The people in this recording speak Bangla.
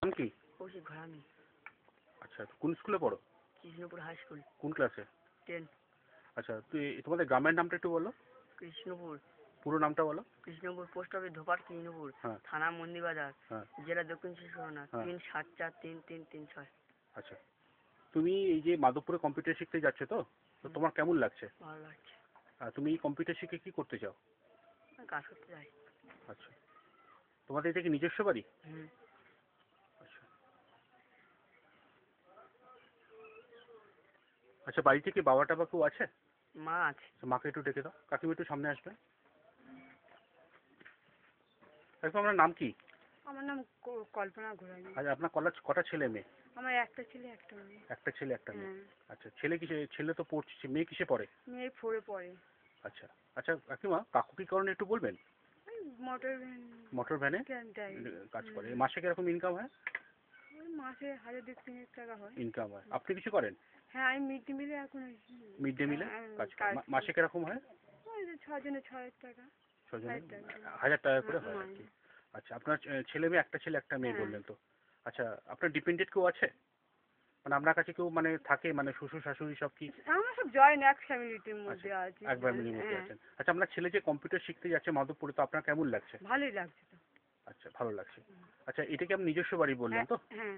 নাম কি? কৌশিক ঘরামি। আচ্ছা, কোন স্কুলে পড়ো? Krishnapur high school. কোন ক্লাসে? 10। আচ্ছা, তোমাদের গ্রামের নামটা একটু বলো। কৃষ্ণপুর। পুরো নামটা বলো। কৃষ্ণপুর, পোস্ট অফিস ধোপার কৃষ্ণপুর, হ্যাঁ থানা মন্দিরবাজার, হ্যাঁ জেলা দক্ষিণ চব্বিশ পরগনা, হ্যাঁ। 3743336। আচ্ছা, তুমি এই যে মাধবপুরে কম্পিউটার শিখতে যাচ্ছ তো তো তোমার কেমন লাগছে? ভালো লাগছে। আর তুমি এই কম্পিউটার শিখে কি করতে চাও? কাজ করতে যাই। আচ্ছা, তোমাদের এটা কি নিজস্ব বাড়ি? হুম। আচ্ছা আচ্ছা, বাড়িতে কি বাবা টাবা কেউ আছে? মা আছে। মাকে একটু ডেকে দাও। কাকিমা একটু সামনে আসবে। কাকিমা, আপনার নাম কি? আমার নাম কল্পনা ঘোরামি। আচ্ছা, আপনার কটা ছেলে মেয়ে? আমার একটা ছেলে একটা মেয়ে। একটা ছেলে একটা মেয়ে। হ্যাঁ। আচ্ছা, ছেলে তো পড়ছে, মেয়ে কিসে পড়ে? মেয়ে 4-এ পড়ে। আচ্ছা আচ্ছা, কাকিমা কাকু কি করেন একটু বলবেন? Motor van. মোটর ভ্যানে কাজ করে। মাসে কিরকম ইনকাম হয়? মাসে 1000-3 টাকা হয়। ইনকাম হয়। আপনি কিছু করেন? হ্যাঁ, আমি মিড ডে মিলে এখন মিড ডে মিলে কাজ করেন। মাসে কিরকম হয়? 6 টাকা। 6 1000 টাকা। 1000 টাকা করে হয় আর কি। আচ্ছা, আপনার ছেলে মেয়ে একটা মেয়ে বললেন তো? আচ্ছা, আপনার ডিপেন্ডেন্ট কেউ আছে? মানে আপনার কাছে কেউ মানে থাকে, মানে শ্বশুর শাশুড়ি সব কি? আমরা সব জয়েন্ট এক ফ্যামিলিটির মধ্যে আছি। এক ফ্যামিলির মধ্যে আছেন। আচ্ছা, আপনার ছেলে যে কম্পিউটার শিখতে যাচ্ছে মাধবপুরে, তো আপনার কেমন লাগছে? ভালোই লাগছে তো। আচ্ছা, ভালো লাগছে। আচ্ছা, এটা কি আপনি নিজস্ব বাড়ি বললেন তো? হ্যাঁ।